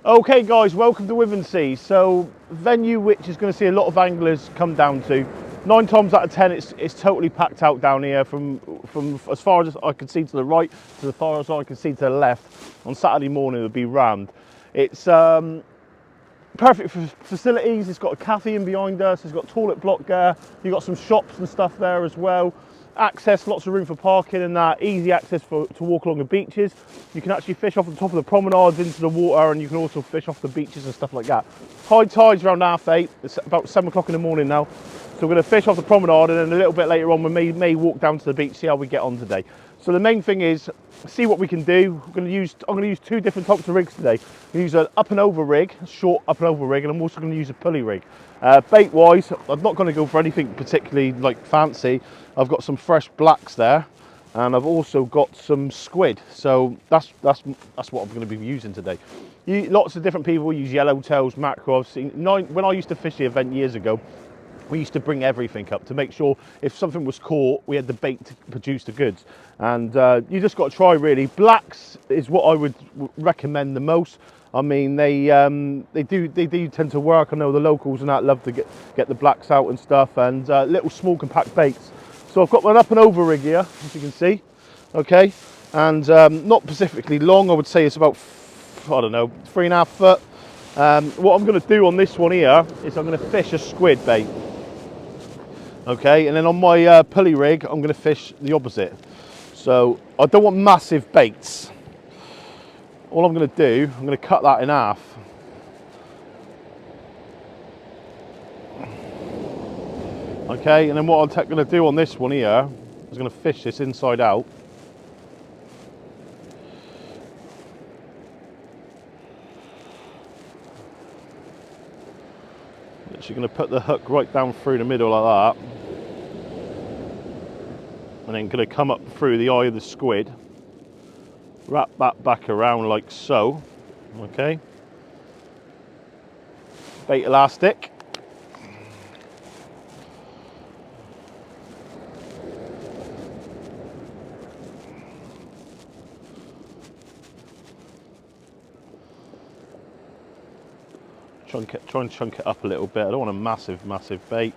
Okay guys, welcome to Withernsea. So venue which is going to see a lot of anglers come down to. 9 times out of 10 it's totally packed out down here from as far as I can see to the right to as far as I can see to the left. On Saturday morning it'll be rammed. It's perfect for facilities. It's got a cafe in behind us, it's got toilet block there, you've got some shops and stuff there as well. Access, lots of room for parking and that, easy access to walk along the beaches. You can actually fish off the top of the promenades into the water, and you can also fish off the beaches and stuff like that. High tide's around 8:30, it's about 7 o'clock in the morning now. So we're going to fish off the promenade, and then a little bit later on we may walk down to the beach, see how we get on today. So the main thing is, see what we can do. I'm going to use 2 different types of rigs today. I'm going to use an up and over rig, a short up and over rig, and I'm also going to use a pulley rig. Bait wise, I'm not going to go for anything particularly like fancy. I've got some fresh blacks there, and I've also got some squid. So that's what I'm going to be using today. Lots of different people use yellowtails, mackerel. I've seen when I used to fish the event years ago. We used to bring everything up to make sure if something was caught, we had the bait to produce the goods. And you just got to try really. Blacks is what I would recommend the most. I mean, they do tend to work. I know the locals and that love to get the blacks out and stuff, and little small compact baits. So I've got one up and over rig here, as you can see. Okay, and not specifically long. I would say it's about, I don't know, 3.5 foot. What I'm going to do on this one here is I'm going to fish a squid bait. Okay, and then on my pulley rig, I'm going to fish the opposite. So I don't want massive baits. All I'm going to do, I'm going to cut that in half. Okay, and then what I'm going to do on this one here is going to fish this inside out. You're going to put the hook right down through the middle like that, and then going to come up through the eye of the squid, wrap that back around like so. Okay, bait elastic, try and chunk it up a little bit. I don't want a massive bait.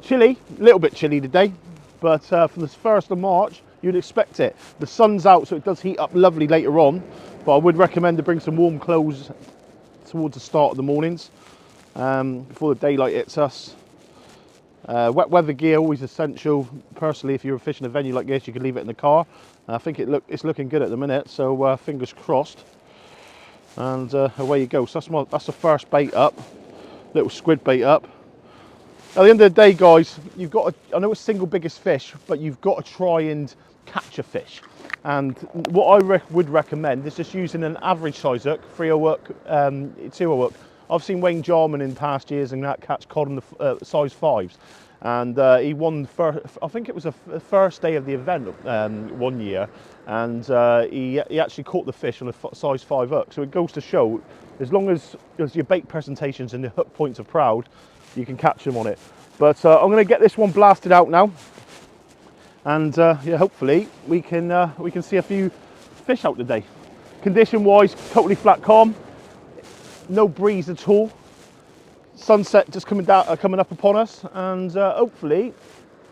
Chilly, a little bit chilly today, but from the 1st of March you'd expect it. The sun's out, so it does heat up lovely later on, but I would recommend to bring some warm clothes towards the start of the mornings before the daylight hits us. Wet weather gear always essential. Personally, if you're fishing a venue like this, you can leave it in the car. I think it's looking good at the minute, so fingers crossed. And away you go. So that's the first bait up, little squid bait up. At the end of the day, guys, you've got to, I know it's single biggest fish, but you've got to try and catch a fish. And what I would recommend is just using an average size hook, 3/0 hook, 2/0 hook. I've seen Wayne Jarman in past years and that catch cod on the size 5s, and he won I think it was the first day of the event one year, and he actually caught the fish on a size 5 hook. So it goes to show, as long as your bait presentations and the hook points are proud, you can catch them on it. But I'm going to get this one blasted out now, and yeah, hopefully we can see a few fish out today. Condition wise, totally flat calm. No breeze at all. Sunset just coming up upon us, and hopefully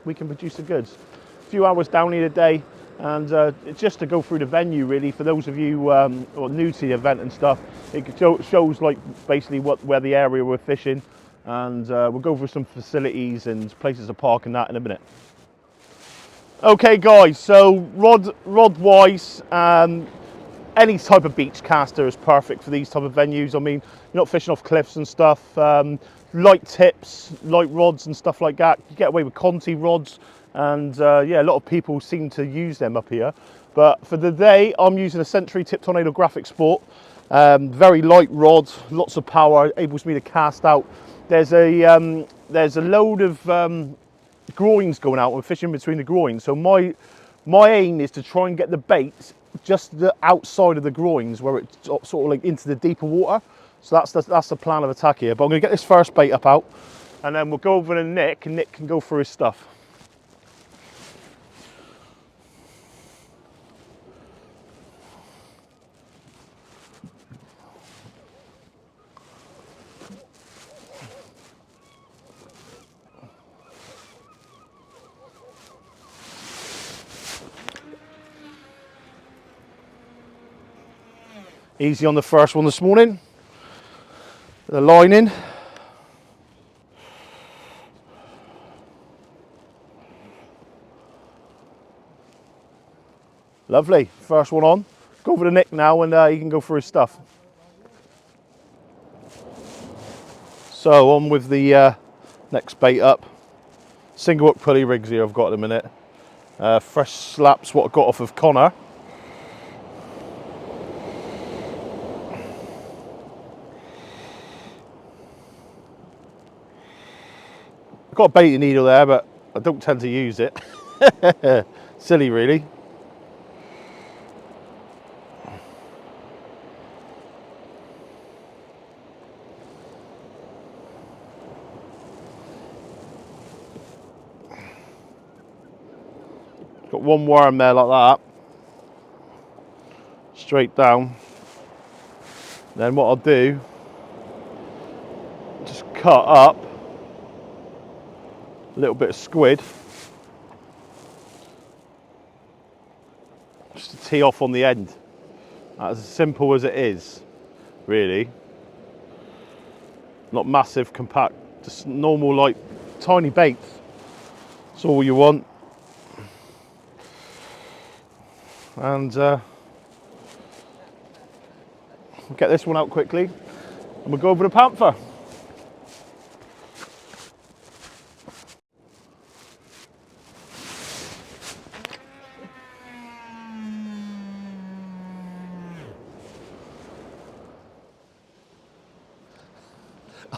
we can produce the goods. A few hours down here today, and it's just to go through the venue really. For those of you who are new to the event and stuff, it shows like basically where the area we're fishing, and we'll go over some facilities and places to park and that in a minute. Okay guys, so rod wise, any type of beach caster is perfect for these type of venues. I mean, you're not fishing off cliffs and stuff. Light tips, light rods and stuff like that. You get away with Conti rods, and yeah, a lot of people seem to use them up here. But for the day, I'm using a Century Tip Tornado Graphic Sport. Very light rod, lots of power, enables me to cast out. There's a load of groins going out. I'm fishing between the groins, so my aim is to try and get the bait just the outside of the groins, where it's sort of like into the deeper water. So that's the plan of attack here. But I'm going to get this first bait up out, and then we'll go over to Nick, and Nick can go through his stuff. Easy on the first one this morning. The lining. Lovely, first one on. Go over to Nick now and he can go through his stuff. So on with the next bait up. Single hook pulley rigs here I've got at the minute. Fresh slaps what I got off of Connor. I've got a baiting needle there, but I don't tend to use it. Silly really. Got one worm there like that. Straight down. Then what I'll do, just cut up a little bit of squid, just to tee off on the end. That's as simple as it is, really. Not massive, compact, just normal, like tiny baits. That's all you want. And we'll get this one out quickly, and we'll go over to Panther.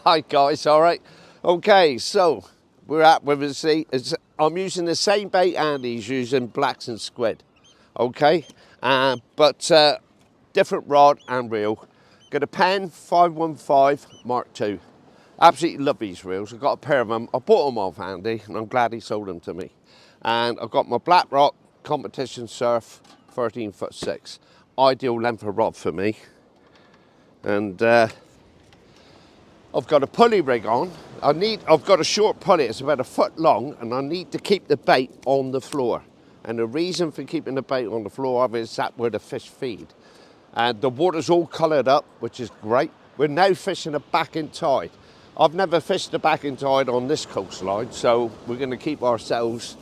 Hi guys, all right. Okay, so we're at Withernsea. I'm using the same bait Andy's using, blacks and squid. Okay, but different rod and reel. Got a Penn 515 Mark II. Absolutely love these reels. I've got a pair of them. I bought them off Andy, and I'm glad he sold them to me. And I've got my Black Rock Competition Surf 13'6". Ideal length of rod for me. And I've got a pulley rig on. I've got a short pulley, it's about 1 foot long, and I need to keep the bait on the floor. And the reason for keeping the bait on the floor is that where the fish feed. And the water's all coloured up, which is great. We're now fishing a backing tide. I've never fished a backing tide on this coastline, so we're going to keep ourselves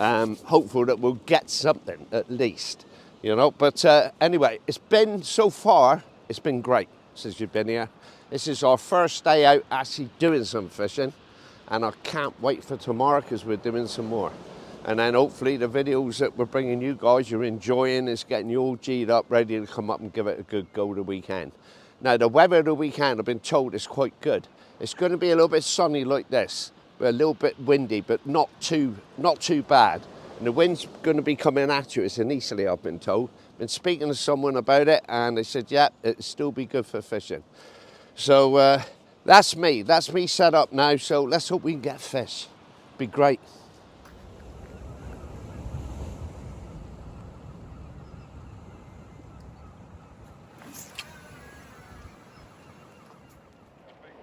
hopeful that we'll get something at least, you know. But anyway, it's been, so far, it's been great since you've been here. This is our first day out actually doing some fishing, and I can't wait for tomorrow because we're doing some more. And then hopefully the videos that we're bringing you guys, you're enjoying, is getting you all G'd up, ready to come up and give it a good go the weekend. Now the weather of the weekend, I've been told, is quite good. It's going to be a little bit sunny like this, but a little bit windy, but not too bad. And the wind's going to be coming at you. It's an easterly, I've been told. Been speaking to someone about it, and they said, yeah, it'll still be good for fishing. So that's me set up now, so let's hope we can get fish. Be great.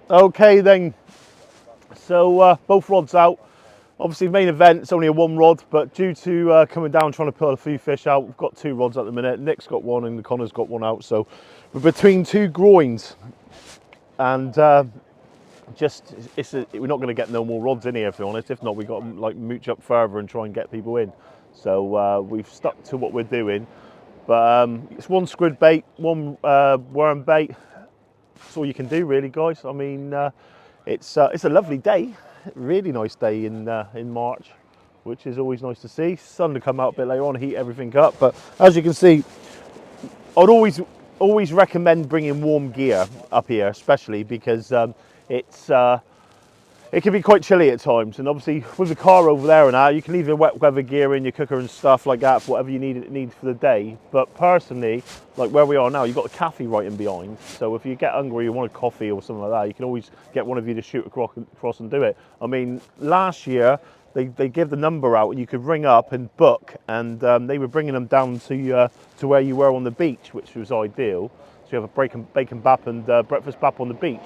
Okay then, so both rods out. Obviously main event, it's only a one rod, but due to coming down trying to pull a few fish out, we've got 2 rods at the minute. Nick's got one and Connor's got one out, so we're between 2 groins. And we're not going to get no more rods in here, to be honest. If not, we've got to like mooch up further and try and get people in. So we've stuck to what we're doing. But it's 1 squid bait, 1 worm bait. That's all you can do, really, guys. I mean, it's a lovely day, really nice day in March, which is always nice to see. Sun to come out a bit later on, heat everything up. But as you can see, I'd always recommend bringing warm gear up here, especially because it's it can be quite chilly at times, and obviously with the car over there and that, you can leave your wet weather gear in, your cooker and stuff like that for whatever you need for the day. But personally, like where we are now, you've got the cafe right in behind, so if you get hungry, you want a coffee or something like that, you can always get one of you to shoot across and do it. I mean, last year they give the number out and you could ring up and book, and they were bringing them down to where you were on the beach, which was ideal. So you have a bacon bap and breakfast bap on the beach.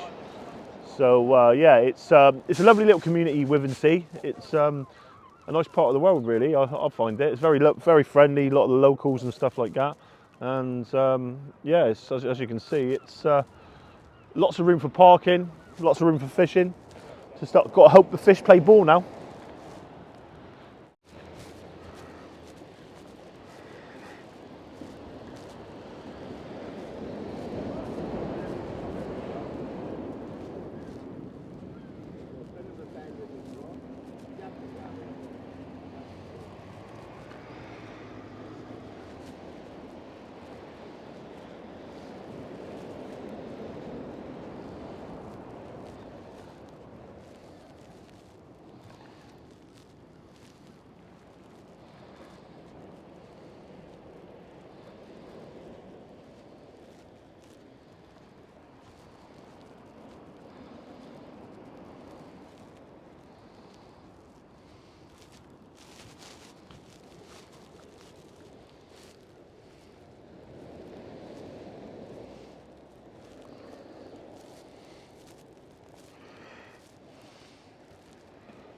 So yeah, it's a lovely little community, Withernsea. It's a nice part of the world, really. I find it. It's very friendly. A lot of the locals and stuff like that. And yeah, as you can see, it's lots of room for parking, lots of room for fishing. Got to hope the fish play ball now.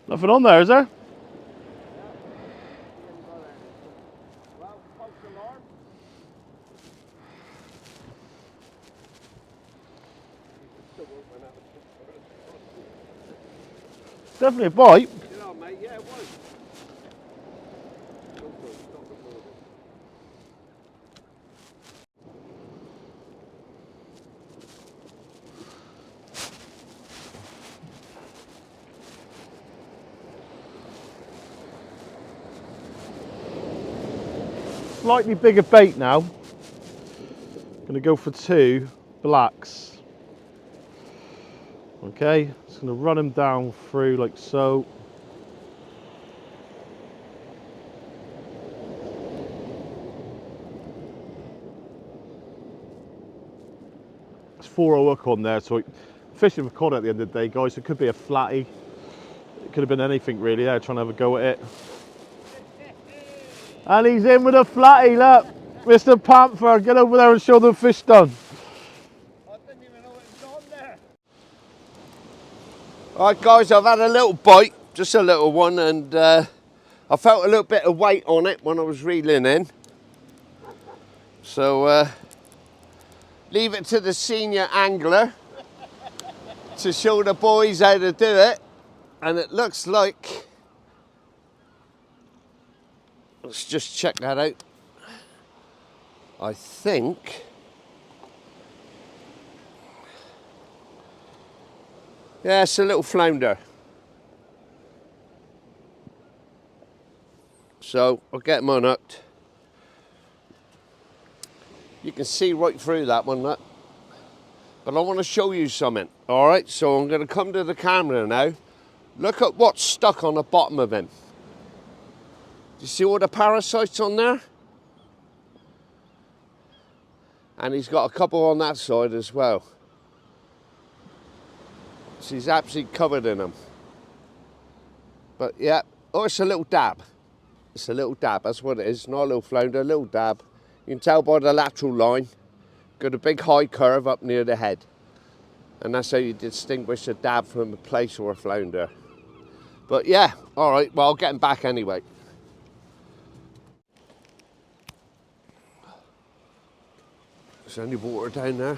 Nothing on there, is there? Definitely a bite. You know, mate, yeah, it was. Slightly bigger bait now. Gonna go for 2 blacks. Okay, just gonna run them down through like so. It's 4-0 hook on there, so fishing for cod at the end of the day, guys. It could be a flatty. It could have been anything really. They're trying to have a go at it. And he's in with a flatty, look. Mr. Panther, get over there and show them fish done. I didn't even know it was on there. Alright guys, I've had a little bite, just a little one, and I felt a little bit of weight on it when I was reeling in. So leave it to the senior angler to show the boys how to do it. And it looks like, let's just check that out. I think, yeah, it's a little flounder. So I'll get them unhooked. You can see right through that one, look. But I want to show you something, all right? So I'm going to come to the camera now. Look at what's stuck on the bottom of him. Do you see all the parasites on there? And he's got a couple on that side as well. So he's absolutely covered in them. But yeah, oh, it's a little dab. It's a little dab, that's what it is. Not a little flounder, a little dab. You can tell by the lateral line. Got a big high curve up near the head. And that's how you distinguish a dab from a plaice or a flounder. But yeah, all right, well, I'll get him back anyway. Is there any water down there?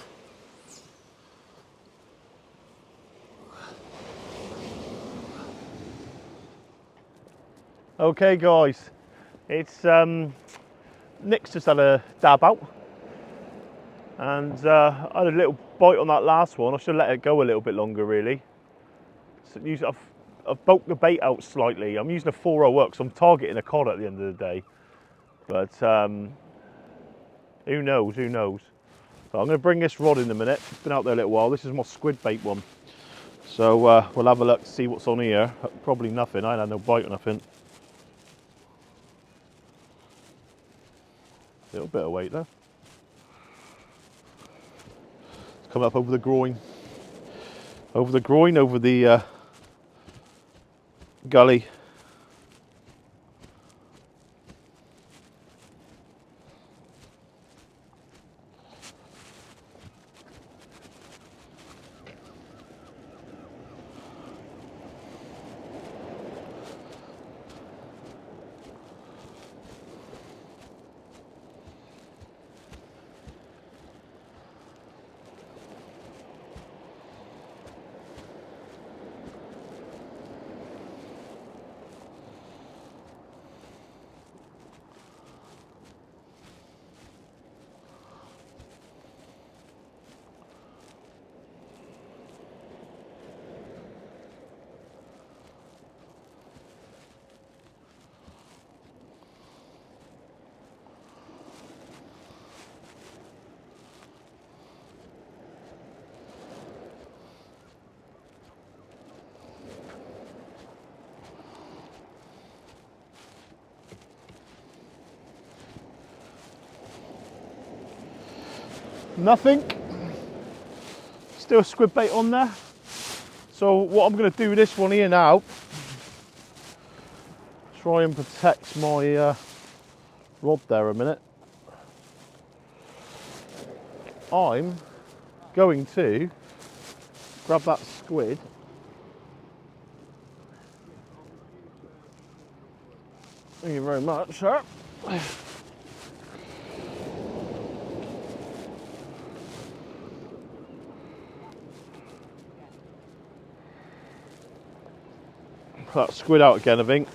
Okay guys, it's Nick's just had a dab out, and I had a little bite on that last one. I should have let it go a little bit longer really. So I've bulked the bait out slightly. I'm using a 4-0 hook, so I'm targeting a cod at the end of the day. But who knows, who knows. So I'm going to bring this rod in a minute. It's been out there a little while. This is my squid bait one. So we'll have a look, see what's on here. Probably nothing. I ain't had no bite or nothing. Little bit of weight there. It's come up over the groin. Over the groin, over the gully. Nothing. Still a squid bait on there. So what I'm going to do with this one here now, try and protect my rod there a minute. I'm going to grab that squid. Thank you very much, sir. Put that squid out again, I think.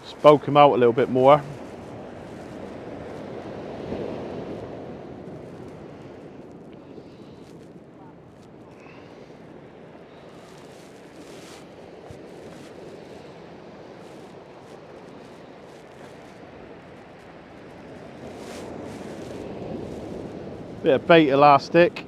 Spoke him out a little bit more. Bit of bait elastic.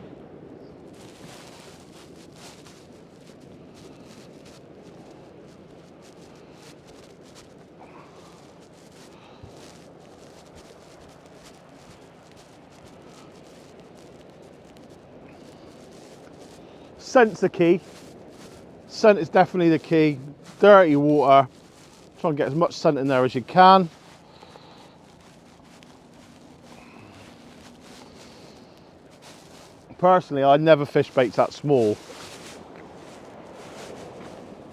Scent's the key. Scent is definitely the key. Dirty water. Try and get as much scent in there as you can. Personally, I never fish baits that small.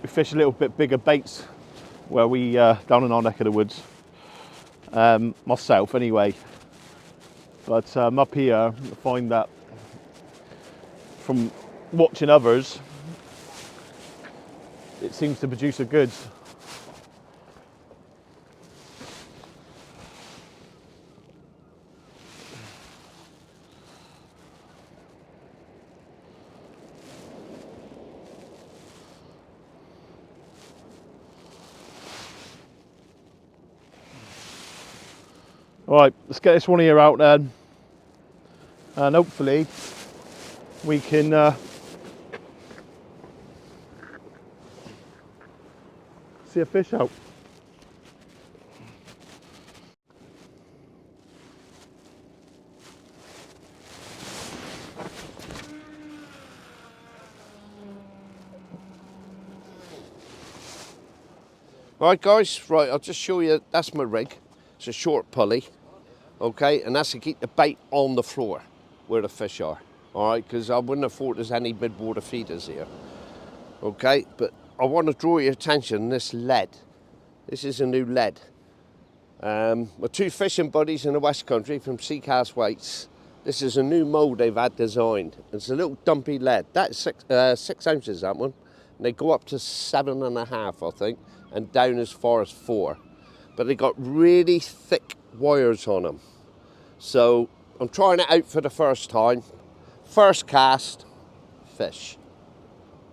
We fish a little bit bigger baits where we down in our neck of the woods. Myself, anyway. But up here, I find that from watching others, it seems to produce the goods. Right, let's get this one here out then, and hopefully we can see a fish out. Right guys, right, I'll just show you, that's my rig. It's a short pulley, okay, and that's to keep the bait on the floor where the fish are, all right, because I wouldn't have thought there's any mid-water feeders here, okay, but I want to draw your attention to this lead. This is a new lead. My two fishing buddies in the West Country from Seacast Weights, this is a new mould they've had designed. It's a little dumpy lead. That's 6 ounces, that one. And they go up to 7.5, I think, and down as far as 4. But they got really thick wires on them. So I'm trying it out for the first time. First cast, fish.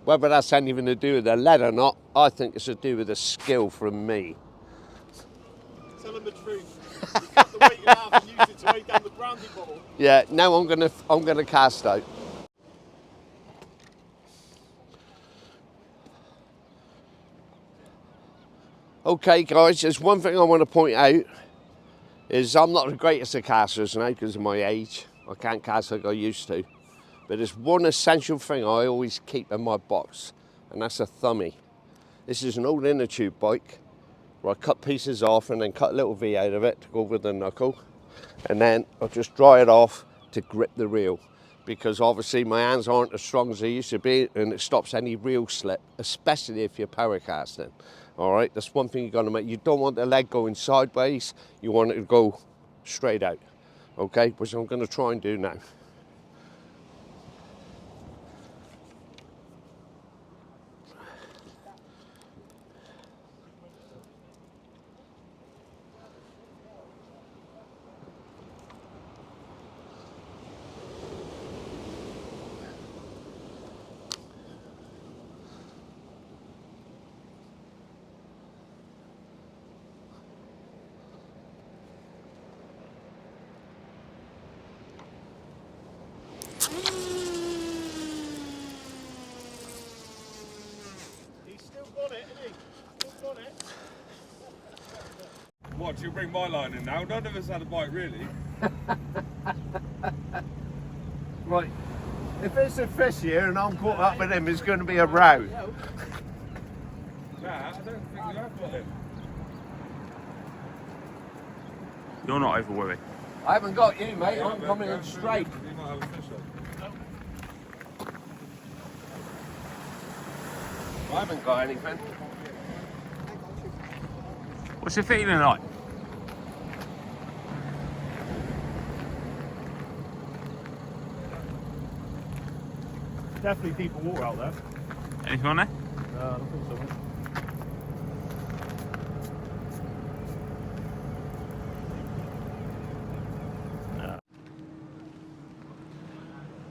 Whether that's anything to do with the lead or not, I think it's to do with the skill from me. Tell them the truth. You cut the weight in half and use it to weigh down the brandy bottle. Yeah, now I'm gonna cast out. Okay, guys, there's one thing I want to point out is I'm not the greatest of casters now because of my age. I can't cast like I used to. But there's one essential thing I always keep in my box, and that's a thumbie. This is an old inner tube bike where I cut pieces off and then cut a little V out of it to go with the knuckle. And then I'll just dry it off to grip the reel, because obviously my hands aren't as strong as they used to be, and it stops any reel slip, especially if you're power casting. All right, that's one thing you've got to make. You don't want the leg going sideways, you want it to go straight out. Okay, which I'm going to try and do now. He's still got it, isn't he? Still got it. What, do you bring my line in now? None of us had a bite, really. Right, if it's a fish here and I'm caught up with him, it's going to be a row. Nah, I don't think you have got him. You're not over worried. I haven't got you, mate. I'm coming in straight. You might have a fish on. I haven't got anything. What's your feeling like? Definitely deeper water out there. Anything on there? I don't think so.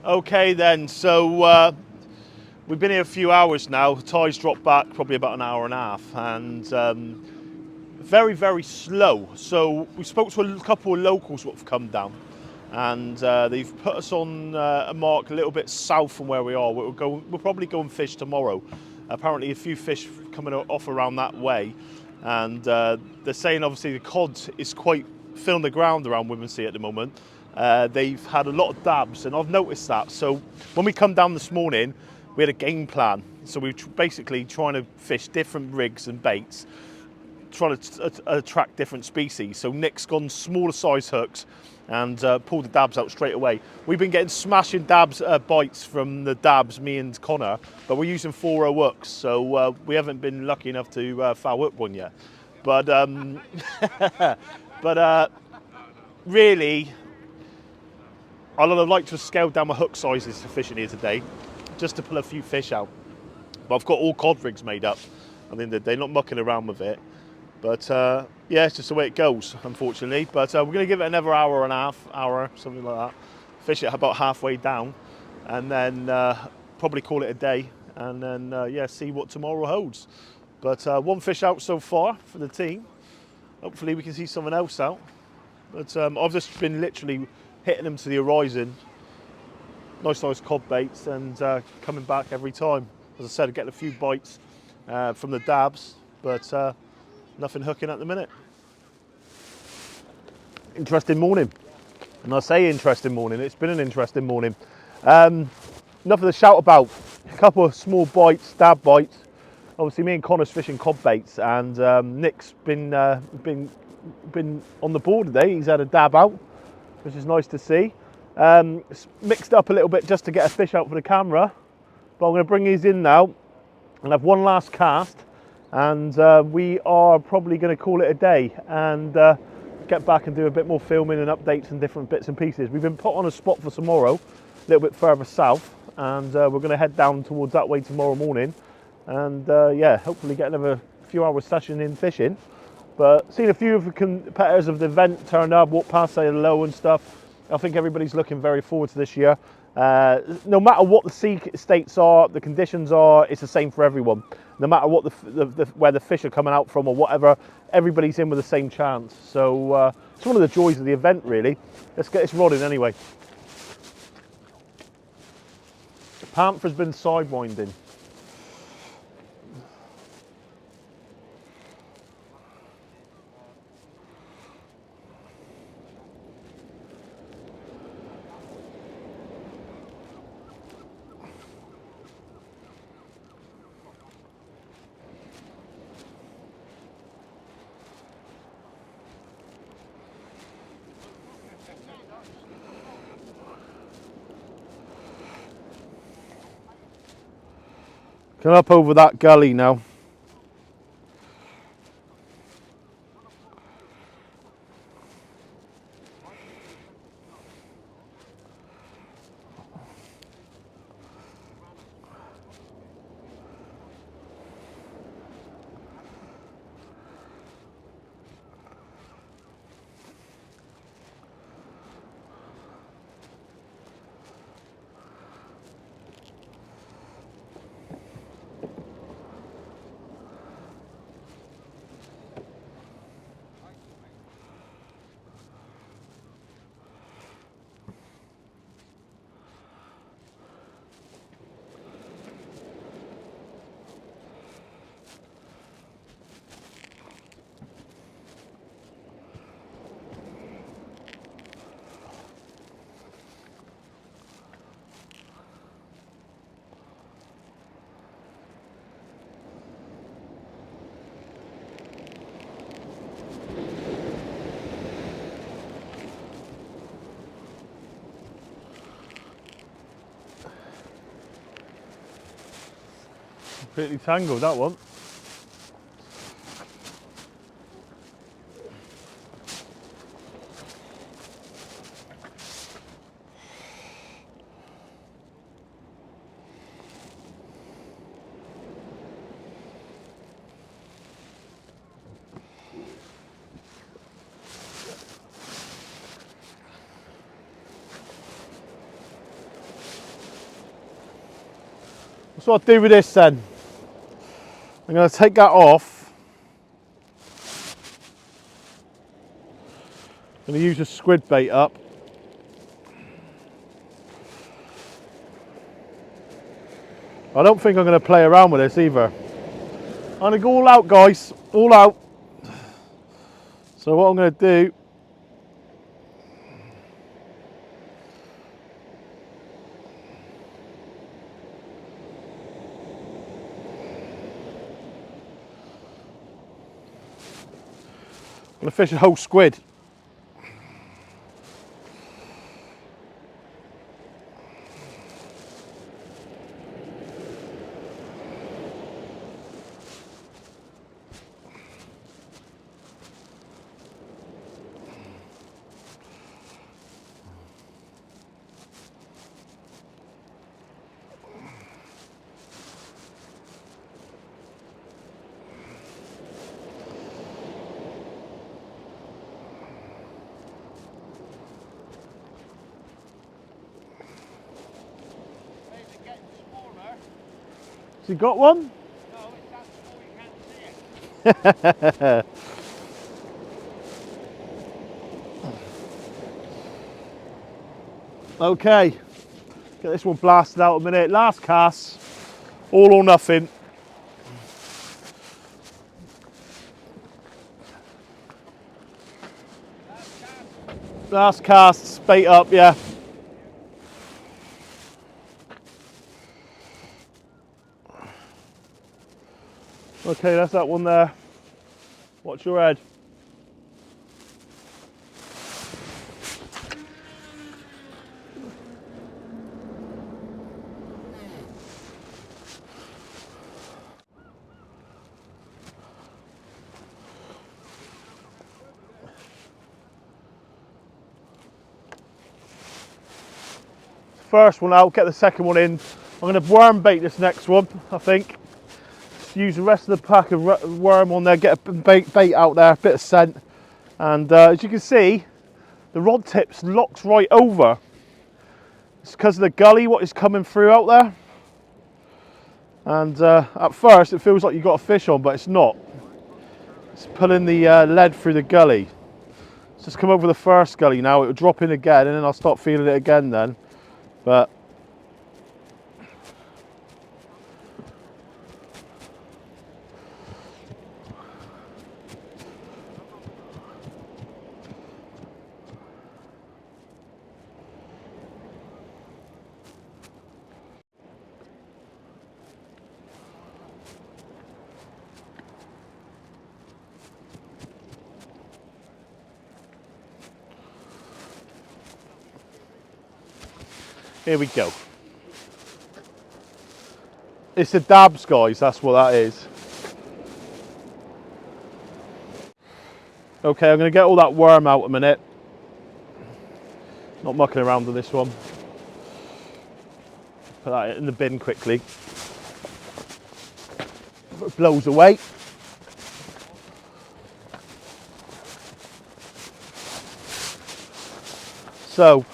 Okay then, so we've been here a few hours now. Tide's dropped back probably about an hour and a half, and very, very slow. So we spoke to a couple of locals what have come down, and they've put us on a mark a little bit south from where we are. We'll probably go and fish tomorrow. Apparently a few fish coming off around that way, and they're saying obviously the cod is quite filling the ground around Withernsea at the moment. They've had a lot of dabs, and I've noticed that. So when we come down this morning, we had a game plan. So we were basically trying to fish different rigs and baits, trying to attract different species. So Nick's gone smaller size hooks and pulled the dabs out straight away. We've been getting smashing dabs bites from the dabs, me and Connor, but we're using 4-0 hooks, so we haven't been lucky enough to foul hook one yet. But really, I'd have liked to have scaled down my hook sizes for fishing here today, just to pull a few fish out. But I've got all cod rigs made up. I mean, they're not mucking around with it. But yeah, it's just the way it goes, unfortunately. But we're going to give it another hour and a half, something like that. Fish it about halfway down, and then probably call it a day. And then yeah, see what tomorrow holds. But one fish out so far for the team. Hopefully we can see something else out. But I've just been literally hitting them to the horizon. Nice cod baits, and coming back every time. As I said, getting a few bites from the dabs, but nothing hooking at the minute. Interesting morning. And I say interesting morning, it's been an interesting morning. Nothing to shout about. A couple of small bites, dab bites. Obviously me and Connor's fishing cod baits, and Nick's been on the board today. He's had a dab out, which is nice to see. Mixed up a little bit just to get a fish out for the camera, but I'm going to bring these in now and have one last cast, and we are probably going to call it a day and get back and do a bit more filming and updates and different bits and pieces. We've been put on a spot for tomorrow, a little bit further south, and we're going to head down towards that way tomorrow morning, and yeah, hopefully get another few hours session in fishing. But seeing a few of the competitors of the event turn up, walk past, say hello and stuff. I think everybody's looking very forward to this year. No matter what the sea states are, the conditions are, it's the same for everyone. No matter what where the fish are coming out from or whatever, everybody's in with the same chance. So it's one of the joys of the event, really. Let's get this rolling anyway. The panther's been sidewinding. Come up over that gully now. Completely tangled, that one. So what I'll do with this then, I'm going to take that off. I'm going to use a squid bait up. I don't think I'm going to play around with this either. I'm going to go all out, guys, all out. So what I'm going to do, I'm going to fish a whole squid. Has he got one? No, it's that small you can't see it. Okay, get this one blasted out a minute. Last cast, all or nothing. Last cast, bait up, yeah. Okay, that's that one there. Watch your head. First one out, get the second one in. I'm going to worm bait this next one, I think. Just use the rest of the pack of worm on there, get a bait out there, a bit of scent. And as you can see, the rod tips locks right over. It's because of the gully, what is coming through out there. And at first it feels like you've got a fish on, but it's not. It's pulling the lead through the gully. It's just come over the first gully now, it will drop in again and then I'll start feeling it again then. But here we go. It's the dabs, guys, that's what that is. Okay, I'm going to get all that worm out in a minute. Not mucking around with this one. Put that in the bin quickly. It blows away. So,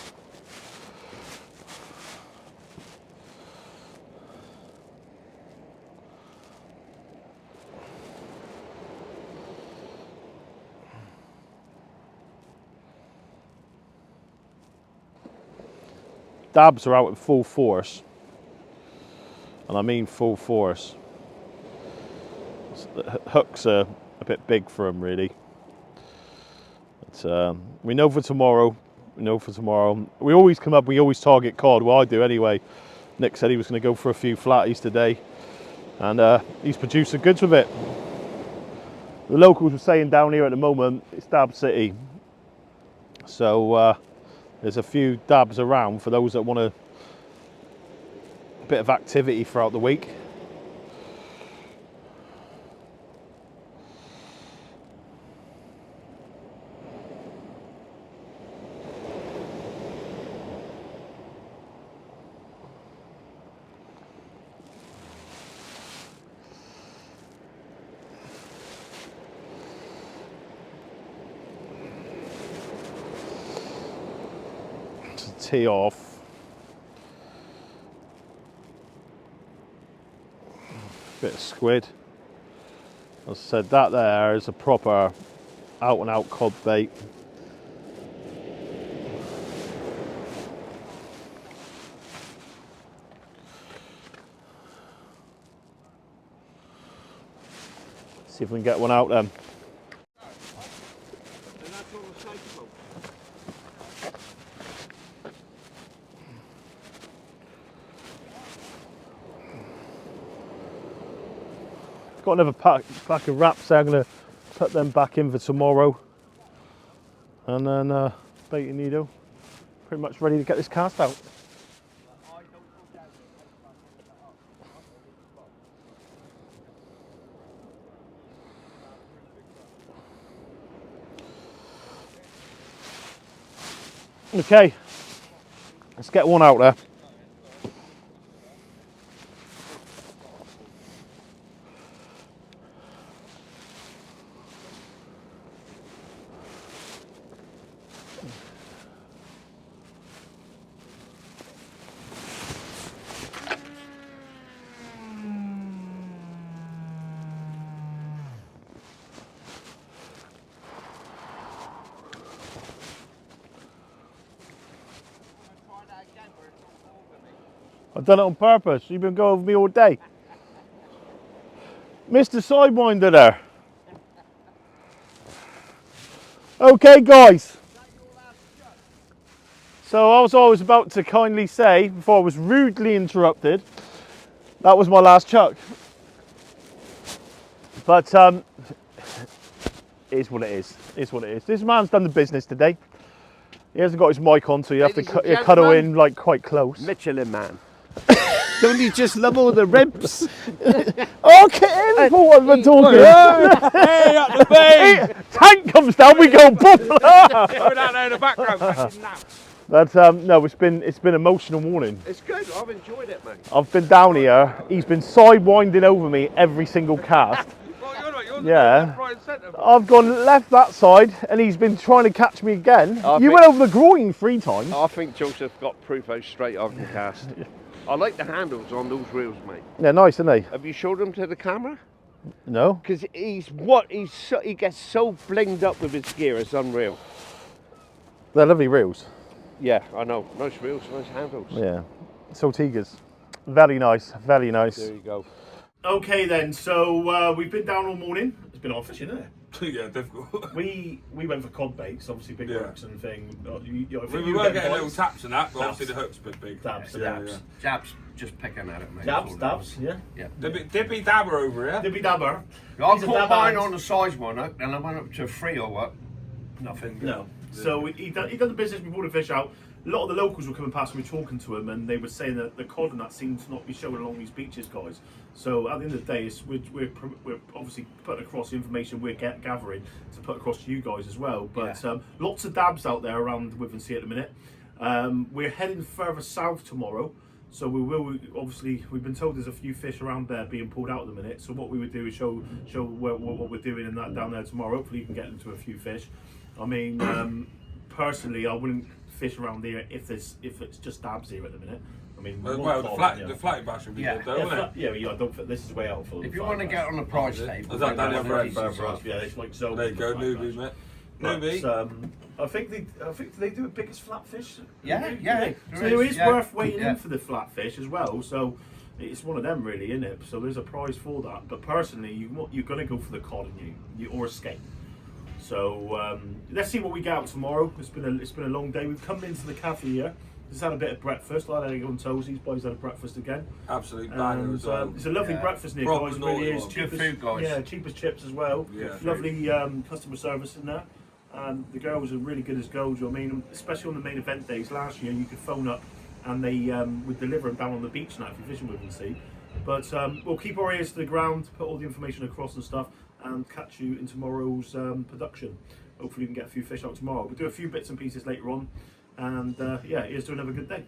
dabs are out in full force, and I mean full force. The hooks are a bit big for them, really. But, we know for tomorrow. We know for tomorrow. We always come up. We always target cod. Well, I do anyway. Nick said he was going to go for a few flatties today, and he's produced the goods with it. The locals were saying down here at the moment it's Dab City, so there's a few dabs around for those that want a bit of activity throughout the week. Tee off. Bit of squid. As I said, that there is a proper out and out cod bait. See if we can get one out then. Got another pack of wraps there. I'm going to put them back in for tomorrow, and then baiting needle pretty much ready to get this cast out. Okay, let's get one out there. I've done it on purpose. You've been going with me all day. Mr. Sidewinder there. Okay, guys. So as I was about to kindly say, before I was rudely interrupted, that was my last chuck. But it is what it is. It's what it is. This man's done the business today. He hasn't got his mic on, so you have to cuddle in like quite close. Michelin man. Don't you just love all the ribs? Oh, get in for what we're talking. Hey, up the bay! Tank comes down, we go boom. We're down there in the background. But no, it's been emotional morning. It's good. I've enjoyed it, mate. I've been down here. He's been sidewinding over me every single cast. Well, you're Yeah. left, right, and centre. I've gone left that side, and he's been trying to catch me again. I You think- went over the groin 3 times. I think Joseph got proof out straight off the cast. I like the handles on those reels, mate. Yeah, nice, isn't they? Have you showed them to the camera? No. Because he gets so blinged up with his gear, it's unreal. They're lovely reels. Yeah, I know. Nice reels, nice handles. Yeah. Saltigas. Very nice, very nice. There you go. Okay then, so we've been down all morning. It's been off fishing, isn't it? Yeah, difficult. We went for cod baits, obviously big Yeah. hooks and thing. We were getting little taps and that, but obviously the hook's big. Dabs, Yeah, dabs. yeah. Jabs, just picking at it, mate. Dabs, dabs, yeah. Dippy dabber over here. Dippy dabber. I He's a caught dab mine hand. on the size one hook, and I went up to 3 or what. Nothing. No. So he done the business. We brought the fish out. A lot of the locals were coming past and we were talking to them, and they were saying that the cod and that seems to not be showing along these beaches, guys. So at the end of the day, we're obviously putting across the information we're gathering to put across to you guys as well. But lots of dabs out there around Withernsea at the minute. We're heading further south tomorrow. So we will, obviously, we've been told there's a few fish around there being pulled out at the minute. So what we would do is show what we're doing in that down there tomorrow. Hopefully you can get into a few fish. I mean, personally, I wouldn't fish around here if it's just dabs here at the minute. I mean, Well, the flatty bash would be good though, wouldn't it? yeah, I don't think this is way out for. If you want to get on the price table, Is that down the other end? Yeah, it's like so. There you go, newbie, mate. Newbie. But, I think they do a biggest flatfish. Yeah. So it is worth waiting in for the flatfish as well. So it's one of them really, isn't it? So there's a prize for that. But personally, you're going to go for the cod and you or a skate. So let's see what we get out tomorrow. It's been a long day. We've come into the cafe here. Just had a bit of breakfast. I had egg on toast. These boys had a breakfast again. Absolute banger as well. It's a lovely breakfast near, Proper guys. It really is. naughty Good food, guys. Yeah, cheapest chips as well. Yeah. Lovely customer service in there. And the girls are really good as gold. I mean, especially on the main event days. Last year, you could phone up and they would deliver them down on the beach now if you're fishing with Withernsea. But we'll keep our ears to the ground, put all the information across and stuff, and catch you in tomorrow's production. Hopefully we can get a few fish out tomorrow. We'll do a few bits and pieces later on. And here's to another good day.